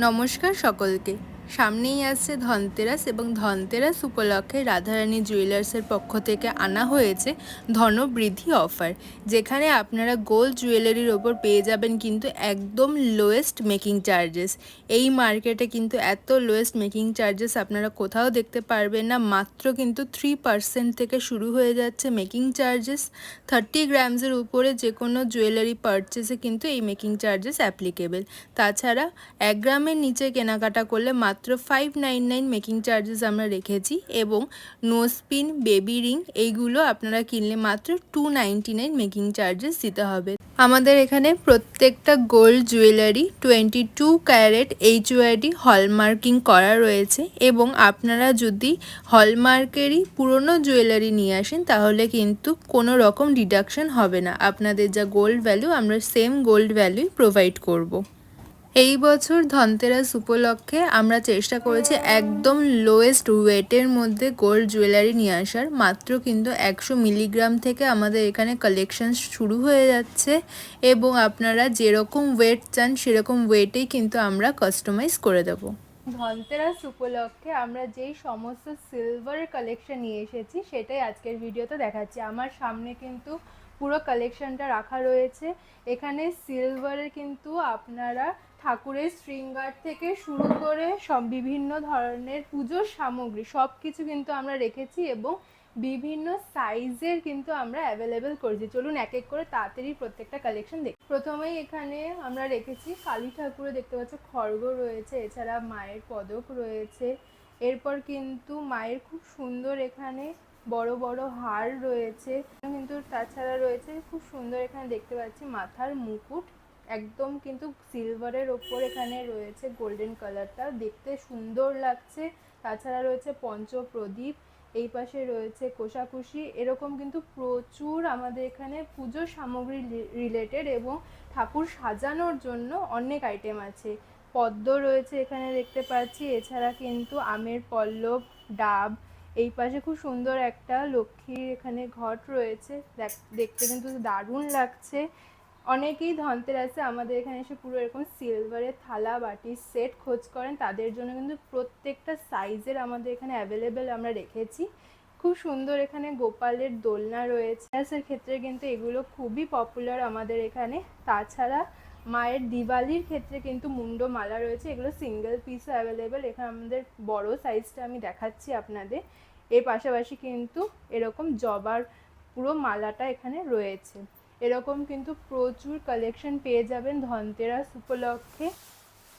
নমস্কার সকলকে। সামনেই আসছে ধনতেরাস এবং ধনতেরাস উপলক্ষে রাধারানী জুয়েলার্সের পক্ষ থেকে আনা হয়েছে ধনবৃদ্ধি অফার, যেখানে আপনারা গোল্ড জুয়েলারির ওপর পেয়ে যাবেন কিন্তু একদম লোয়েস্ট মেকিং চার্জেস। এই মার্কেটে কিন্তু এত লোয়েস্ট মেকিং চার্জেস আপনারা কোথাও দেখতে পারবেন না। মাত্র কিন্তু 3% থেকে শুরু হয়ে যাচ্ছে মেকিং চার্জেস। 30 গ্রামসের উপরে যে কোনো জুয়েলারি পারচেসে কিন্তু এই মেকিং চার্জেস অ্যাপ্লিকেবল। তাছাড়া 1 গ্রামের নিচে কেনাকাটা করলে মাত্র 599 মেকিং চার্জেস আমরা রেখেছি, এবং নোজপিন, বেবি রিং এইগুলো আপনারা কিনলে মাত্র 299 মেকিং চার্জেস দিতে হবে। আমাদের এখানে প্রত্যেকটা gold jewellery 22 carat HUID hallmarking করা রয়েছে, এবং আপনারা যদি হলমার্কেরই পুরনো জুয়েলারি নিয়ে আসেন তাহলে কিন্তু কোনো রকম ডিডাকশন হবে না। আপনাদের যা গোল্ড ভ্যালু আমরা সেম গোল্ড ভ্যালুই প্রোভাইড করব। এই বছর ধনতেরাস উপলক্ষে আমরা চেষ্টা করেছি একদম লোয়েস্ট ওয়েটের মধ্যে গোল্ড জুয়েলারি নিয়ে আসার। মাত্র কিন্তু 100 মিলিগ্রাম থেকে আমাদের এখানে কালেকশন শুরু হয়ে যাচ্ছে, এবং আপনারা যেরকম ওয়েট চান সেরকম ওয়েটেই কিন্তু আমরা কাস্টমাইজ করে দেব। ধনতেরাস উপলক্ষে আমরা যেই সমস্ত সিলভারের কালেকশন নিয়ে এসেছি সেটাই আজকের ভিডিওতে দেখাচ্ছি। আমার সামনে কিন্তু পুরো কালেকশনটা রাখা রয়েছে। এখানে সিলভারের কিন্তু আপনারা ঠাকুরের শৃঙ্গার থেকে শুরু করে সব বিভিন্ন ধরনের পুজোর সামগ্রী সব কিছু কিন্তু আমরা রেখেছি, এবং বিভিন্ন সাইজের কিন্তু আমরা অ্যাভেলেবেল করেছি। চলুন এক এক করে তাড়াতাড়ি প্রত্যেকটা কালেকশন দেখি। প্রথমেই এখানে আমরা রেখেছি কালী ঠাকুরের, দেখতে পাচ্ছ খড়গ রয়েছে, এছাড়া মায়ের পদক রয়েছে। এরপর কিন্তু মায়ের খুব সুন্দর এখানে বড় বড় হার রয়েছে, কিন্তু তাছাড়া রয়েছে খুব সুন্দর এখানে দেখতে পাচ্ছি মাথার মুকুট, একদম কিন্তু সিলভারের ওপর এখানে রয়েছে গোল্ডেন কালারটা, দেখতে সুন্দর লাগছে। তাছাড়া রয়েছে পঞ্চপ্রদীপ, এই পাশে রয়েছে কোষাকুষি। এরকম কিন্তু প্রচুর আমাদের এখানে পুজোর সামগ্রী রিলেটেড এবং ঠাকুর সাজানোর জন্য অনেক আইটেম আছে। পদ্ম রয়েছে এখানে দেখতে পাচ্ছি, এছাড়া কিন্তু আমের পল্লব, ডাব, এই পাশে খুব সুন্দর একটা লক্ষ্মীর এখানে ঘট রয়েছে, দেখতে কিন্তু দারুণ লাগছে। অনেকেই ধনতেরাসে আমাদের এখানে এসে পুরো এরকম সিলভারের থালা বাটির সেট খোঁজ করেন, তাদের জন্য কিন্তু প্রত্যেকটা সাইজের আমাদের এখানে অ্যাভেলেবেল আমরা রেখেছি। খুব সুন্দর এখানে গোপালের দোলনা রয়েছে, এর ক্ষেত্রে কিন্তু এগুলো খুবই পপুলার আমাদের এখানে। তাছাড়া মায়ের দিওয়ালির ক্ষেত্রে কিন্তু মুন্ডমালা রয়েছে, এগুলো সিঙ্গেল পিসও অ্যাভেলেবেল। এখানে আমাদের বড় সাইজটা আমি দেখাচ্ছি আপনাদের। এর পাশাপাশি কিন্তু এরকম জবার পুরো মালাটা এখানে রয়েছে। এরকম কিন্তু প্রচুর কালেকশন পেয়ে যাবেন ধনতেরাস উপলক্ষে।